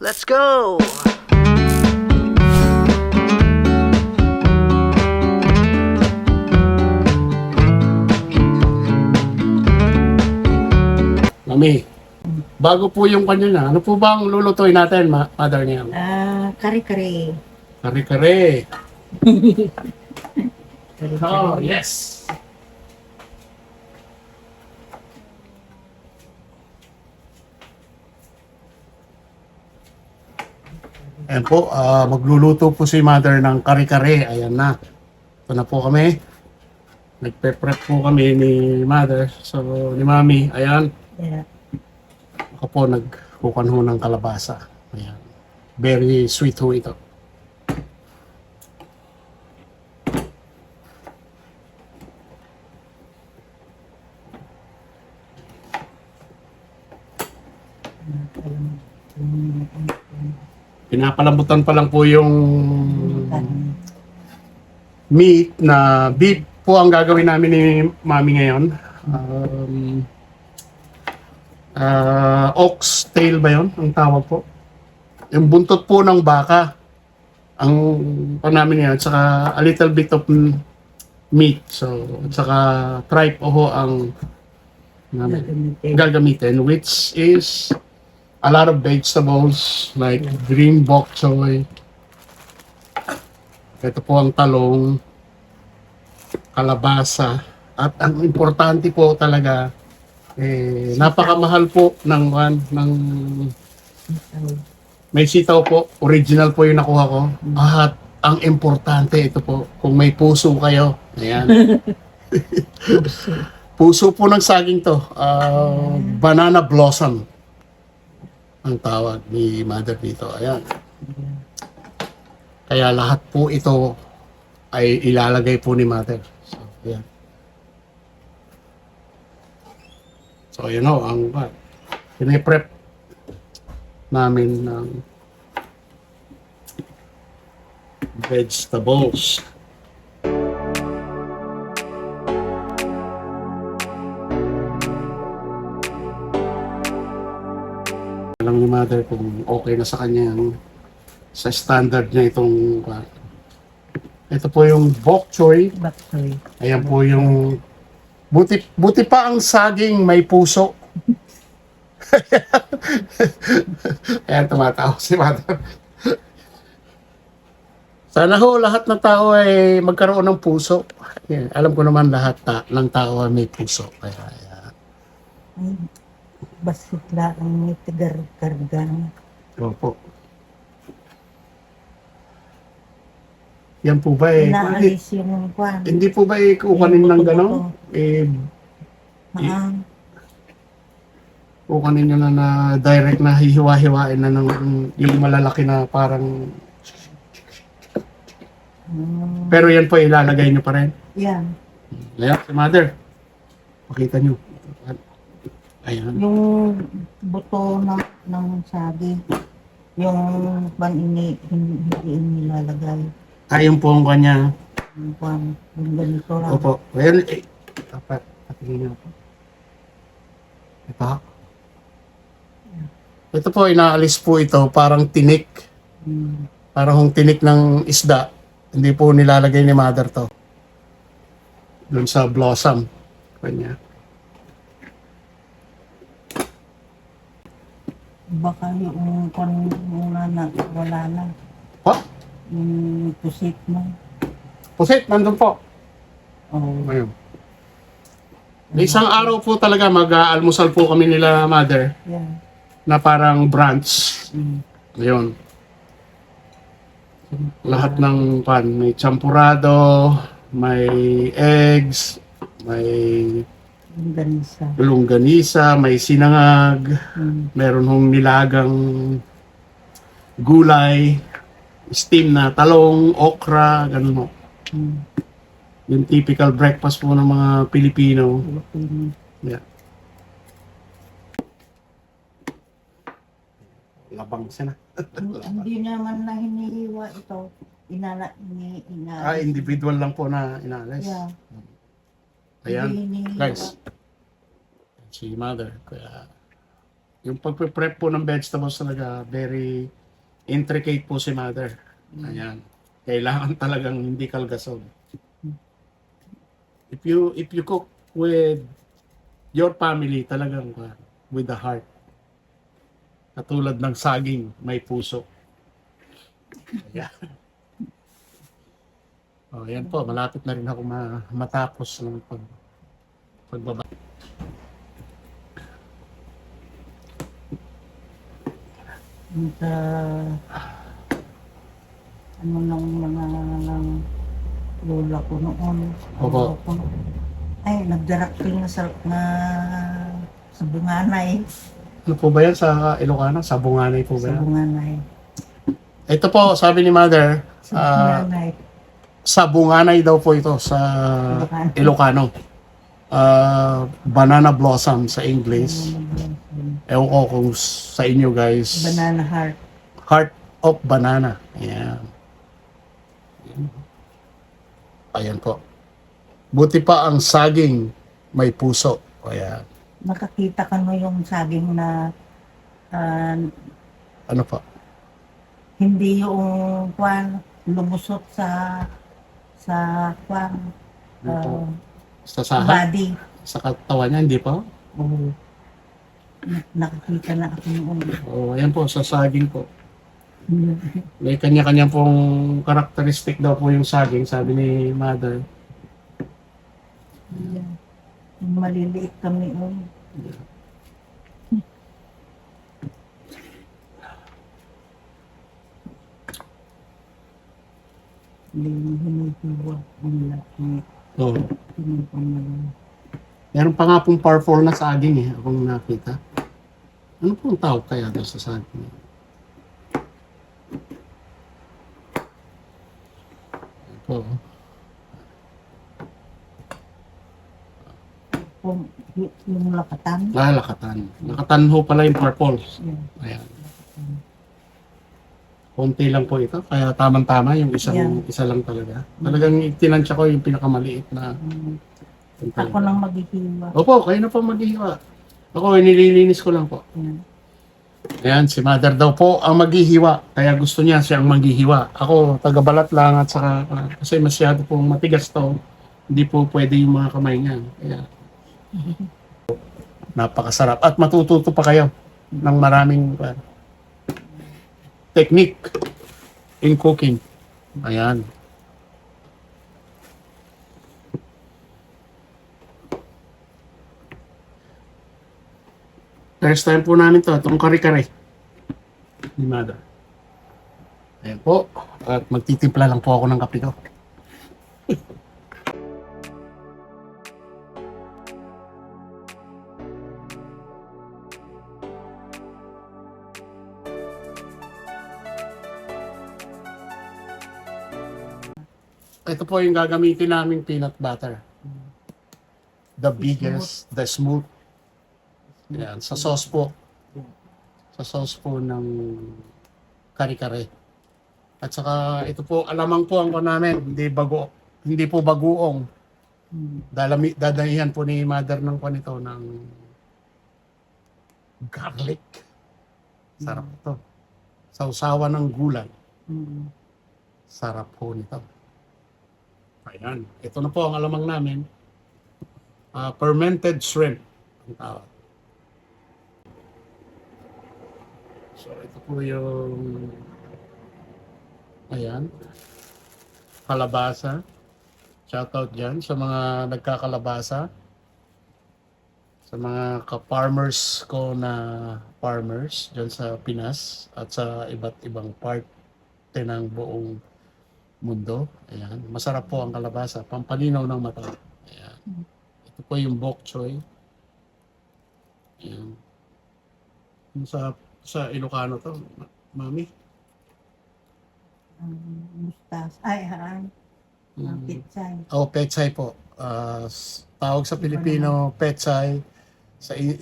Let's go! Mami, bago po yung kanya na, ano po ba ang lulutuin natin, mother niya? Kare-kare. Kare-kare. Kare-kare. Oh, yes! Ayan po, magluluto po si mother ng kare-kare. Ayan na. Ito na po kami. Nagpe-prep po kami ni mother. So, ni mami. Ayan. Yeah. Ako po nagkukan ho ng kalabasa. Ayan. Very sweet ho ito. Pinapalambutan pa lang po yung meat na beef po ang gagawin namin ni mami ngayon. Ox tail ba yun? Ang tawag po. Yung buntot po ng baka. Ang pa namin yan. Saka a little bit of meat. So, saka tripe ho ang gagamitin, which is a lot of vegetables like green bok choy. Ito po ang talong, kalabasa, at ang importante po talaga, napakamahal po ng may sitaw po, original po yung nakuha ko. At ang importante ito po, kung may puso kayo, ayan. Puso po ng saging to, banana blossom ang tawag ni mother dito. Ayan. Kaya lahat po ito ay ilalagay po ni mother. So, ayan. So, you know, ang piniprep namin ng vegetables. Alam ni mother kung okay na sa kanya yung sa standard niya itong ito po yung bok choy. Baksoy. Ayan po yung buti pa ang saging may puso. Ayan, tumatawa si mother. Sana ho lahat ng tao ay magkaroon ng puso. Ayan, alam ko naman lahat ng tao ay may puso. Kaya Ay, basit lang may tigar-kargan. opo. Yan po ba Inaalis yung kwan. hindi po ba kukunin ng gano'n? Kukunin nyo na direct na hihiwa-hiwain na ng yung malalaki na parang pero yan po ilalagay nyo pa rin. Yan. Ayan, si mother. Pakita nyo. Ayan. Yung buto ng saging. Yung hindi nilalagay. Ayun po ang kanya. Yung kwan. Yung ganito lang. Opo. Well, dapat. Patingin nyo po. Ito. Ito po, inaalis po ito. Parang tinik. Parang tinik ng isda. Hindi po nilalagay ni mother to. Doon sa blossom. Kanya. Baka yung kwan muna na wala na. Po? Yung pusit mo. Pusit, nandun po. Oh. Ayun. Isang araw po talaga mag-aalmusal po kami nila mother Yan. na parang brunch. Ayun. Lahat ng pan, may champurado, may eggs, may Yung ganisa. longganisa, may sinangag, meron hong nilagang gulay, steam na talong, okra, ganun mo. Yung typical breakfast po ng mga Pilipino. Yeah. Labang siya na. Hindi naman na hinihiwa ito. Individual lang po na inalis. Yeah. Ayan, Hindi hinihiwa. guys. Si mother, kaya Yung pagpe-prep po ng vegetables talaga, very intricate po si mother. Ayan. Kailangan talagang hindi kalgasog. If you cook with your family, talagang with the heart. Katulad ng saging, may puso. Ayan. Oh, yan po, malapit na rin ako matapos ng pagbaba. Sa ano ng mga lola ko noon. Opo. Ay, nagdarakil sa bunganay. Ano po ba yan sa Ilocano? Sa Bunganay po ba Sa yan? bunganay. Ito po, sabi ni mother, Sa bunganay. sa Bunganay daw po ito sa Ilocano. Banana blossom sa English. Ewan ko kung sa inyo guys. Banana heart. Heart of banana. Ayan. Ayan po. Buti pa ang saging may puso. Ayan. Makakita ka mo yung saging na Ano po? hindi yung kwan lumusot sa kwan Ano po? Sa saha? body. Sa katawan niya, hindi pa? Oo. Nakakita na ako noon. Oh, ayan po, sa saging po. May kanya-kanya pong karakteristik daw po yung saging, sabi ni mother. Yan. Yung maliliit kami noon. Hinihiwa nila. Oh. Meron pa nga pong par-4 na saging eh, akong nakita. Ano pong tawag kaya doon sa saging? Ayan po. Yung lakatan. Lakatan. Lakatan ho pala yung purple. Yan. Ayan. Konti lang po ito, kaya tamang-tama yung isa lang talaga. Talagang tinansya ko yung pinakamaliit na. Ako nang maghihiwa. Opo, kayo na po maghihiwa. Ako, nililinis ko lang po. Yan. Ayan, si mother daw po ang maghihiwa. Kaya gusto niya siyang maghihiwa. Ako, tagabalat lang at saka, kasi masyado pong matigas to. Hindi po pwede yung mga kamay niya. Kaya, napakasarap. At matututo pa kayo ng maraming technique in cooking. Ayan. First time po namin to, itong kare-kare. Ni mother. Ayan po. At magtitimpla lang po ako ng kape ko. Ito po yung gagamitin naming peanut butter. The biggest, the smooth. Yan, sa sauce po. Sa sauce po ng kare-kare. At saka ito po, alamang po ang namin, hindi po bagoong. Dadahihan po ni mother ng nito ng garlic. Sarap ito. Sausawan ng gulay. Sarap po nito. Ayan. Ito na po ang alamang namin. Fermented shrimp. Ang tawag. So, ito po yung ayan. Kalabasa. Shoutout dyan sa mga nagkakalabasa. Sa mga ka-farmers ko na farmers dyan sa Pinas at sa iba't ibang parte ng buong mundo. Ayan. Masarap po ang kalabasa. Pampalinaw ng mata. Ayan. Ito po yung bok choy. Ayan. Sa Ilocano to, mami. Mustas. Ay, pitsay. Pechay po. Tawag sa Pilipino, pechay.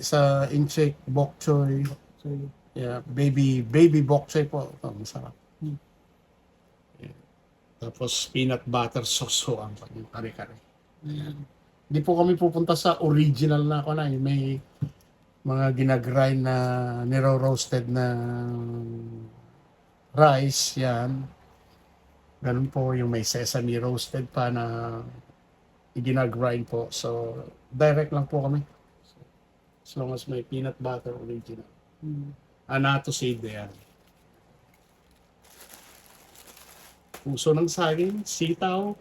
Sa Incheck, bok choy. Yeah, baby bok choy po. Ito, masarap. Tapos peanut butter sauce ho ang kare-kare. Ayan. Hindi po kami pupunta sa original na ako na. mga ginagrind na niro-roasted na rice, yan. Ganun po yung may sesame roasted pa na ginagrind po. So, direct lang po kami. As long as may peanut butter original. Anato seed yan. Puso ng saging, sitaw.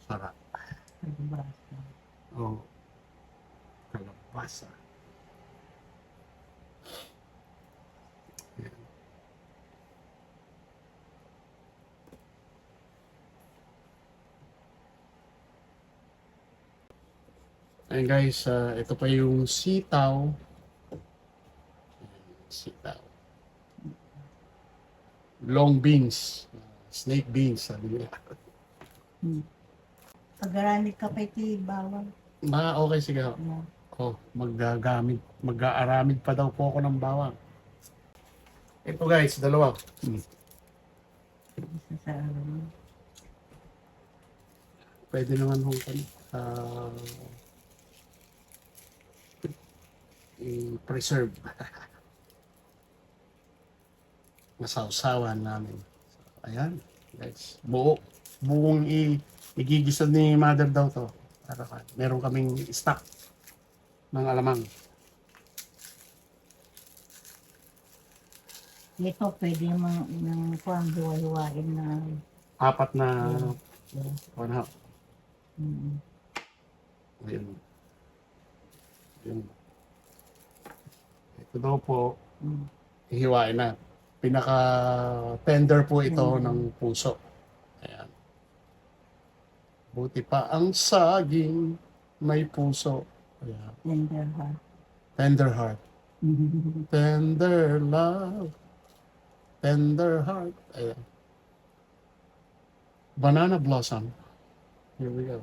Sarap. Kalabasa. Oh, kalabasa. Yan. Ayun guys, ito pa yung sitaw. Sitaw. Long beans. Snake beans, sabi nila. Pag-aramid ka pa iti bawang. Okay, sige ho. Ano, Oh, mag-aaramid pa daw po ako ng bawang. Ito guys, dalawa. isa sa ano. Pwede naman hong i-preserve. Masawsawan namin. So, ayan, guys. Buong igigisa ni mother daw to. Para meron kaming stock ng alamang. Ito pwede naman ng kuwang hiwa-hiwain na Apat na ano. mm, Ayun. Ayun. Ito daw po, hihiwain na. Pinaka tender po ito ng puso. Ayan. Buti pa ang saging may puso. Ayan. tender ha. Tender heart. Tender love. Tender heart. Ayan. Banana blossom. Here we go.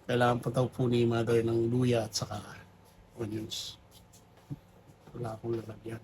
Kailangan pa daw po ni mother ng luya at saka onions. Wala akong lalagyan.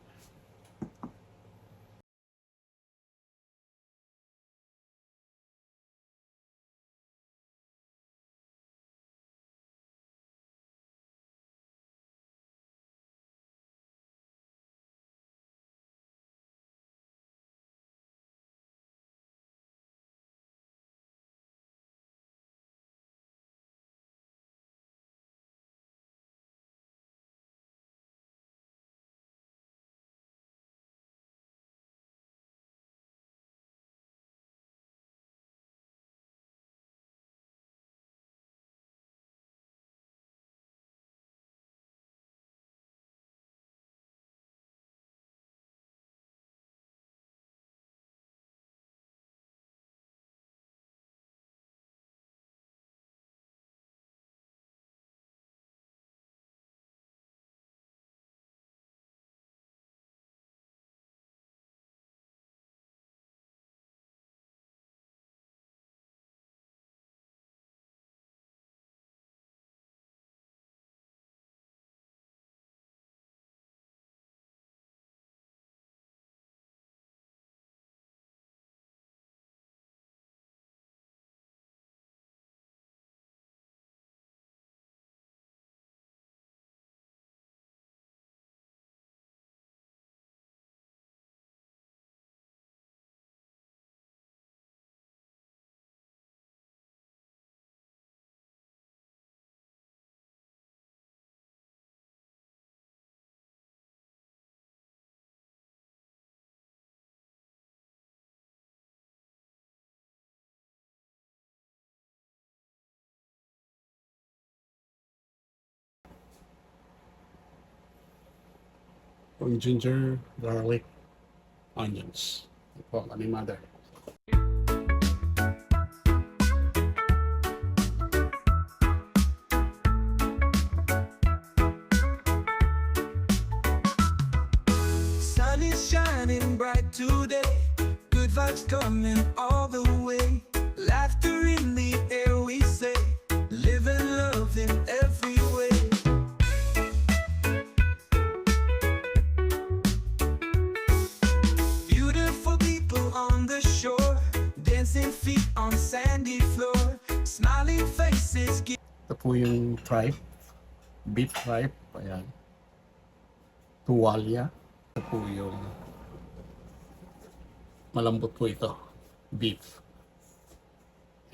Yung ginger, garlic, onions. Ito po ang aming mother. Sun is shining bright today. Good vibes coming all the way. Laughter in the air, we say. Live and love in every way. Beautiful people on the shore. Dancing feet on sandy floor. Smiling faces. Ito po yung tripe. Beef tripe. Ayan. Tuwalya. Ito po yung malambot po ito. Beef.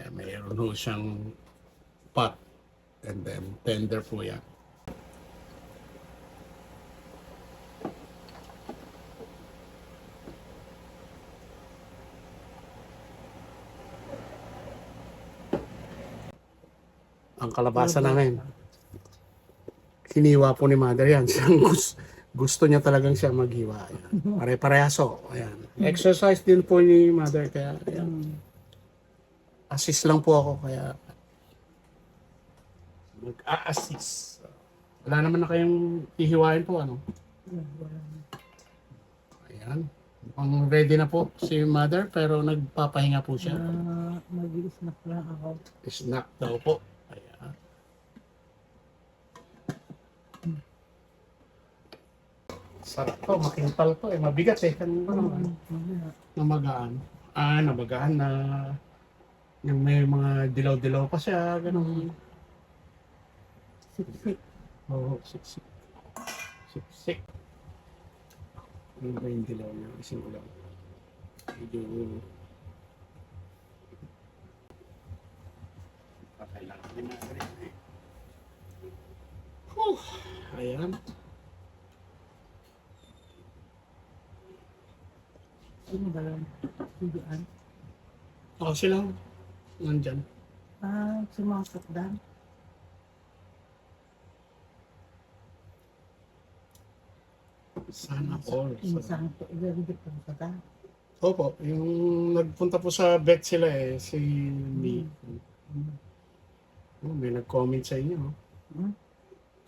Ayan, mayroon po siyang pot. And then tender po yan. Ang kalabasa namin. Hiniwa po ni mother yan. Siyang gusto niya talagang siya maghiwa. Ayan. Pare-parehaso. Ayan. Exercise din po ni mother. Kaya ayan. Assist lang po ako. Kaya mag-a-assist. Wala naman na kayong hihiwain po. Ano? Ayan. Ang ready na po si mother pero nagpapahinga po siya. Mag-i-snack lang ako. Snack daw po. Ayan. Sarap to, makintal to eh. Mabigat eh. Ano, namagaan. Namagaan na yung may mga dilaw-dilaw pa siya, ganun. Siksik. Oo, siksik. Siksik. Ano ba yung dilaw niya? Isang ulang. Medyo kailangan din natin eh. Ayan. Sino ba lang? Siguan? Ako silang nandyan. Sumasok dan. Sana all. Isang ganda po sa dan. Opo, yung nagpunta po sa vet sila eh, si Mi. Oh, may nag-comment sa inyo. Hmm?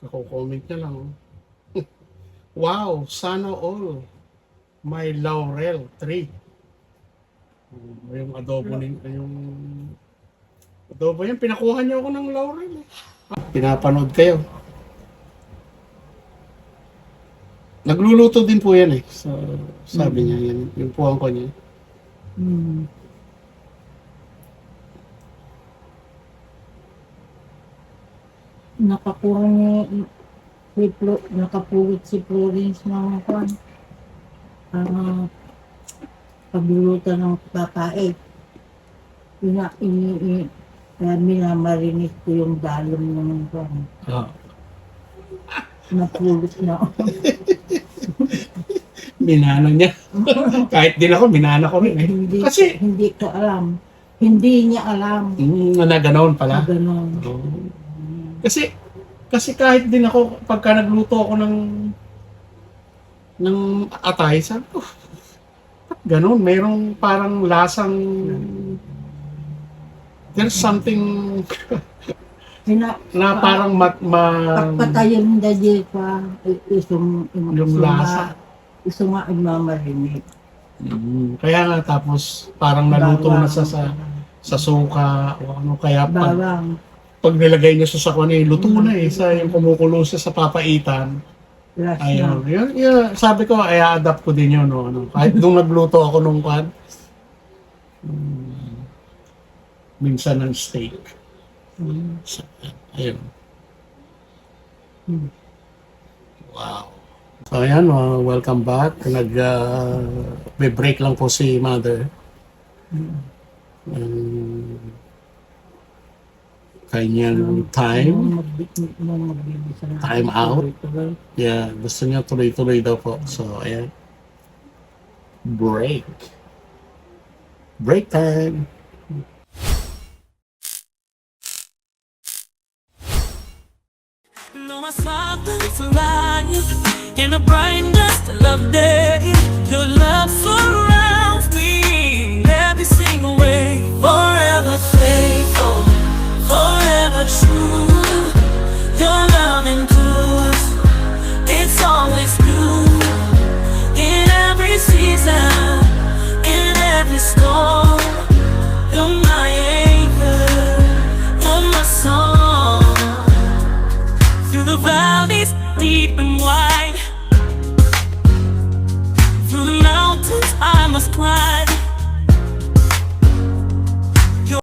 Kako-comment niya lang. Oh. Wow, sana all. My laurel tree. Yung adobo yung adobo yan, pinakuha niyo ako ng laurel eh. Pinapanood kayo. Nagluluto din po yan eh. So, sabi niya, yan, yung puwang ko niya. Hmm. Nakakuha niya nakapulot si Florence ng kwan. Pagluluto ng papae. Kaya minamarinig ko yung dalom ng kwan. Ah. Napulot na. Minana niya. Kahit din ako, minana ko rin eh. Kasi, Hindi ko alam. Hindi niya alam. na ganoon pala. Ganon. Oo. Kasi kahit din ako, pagka nagluto ako ng atay, sabi ko, ba't ganun? Merong parang lasang, there's something na parang Pagpatayin na di pa yung lasa. Iso nga imamarinig. Kaya nga tapos parang naluto na sa suka o ano kaya pag nilagay niyo sa sakwan eh, luto na eh, sa yung kumukulo siya sa papaitan. Ayun, yun, sabi ko, ay adapt ko din yun, no, ano. Kahit nung nagluto ako nung pan, minsan ng steak. Ayun. Wow. So ayan, welcome back. Break lang po si mother. Kanyang time out. Yeah, gusto niya tuloy-tuloy daw po. So, ayan. Break time. No más falta de In the brightness of day, your love surrounds me in every single way. Forever faithful, forever true. Your love endures, it's always new. In every season, in every storm, you're my anchor, you're my song. Through the valleys deep and wide, through the mountains I must climb.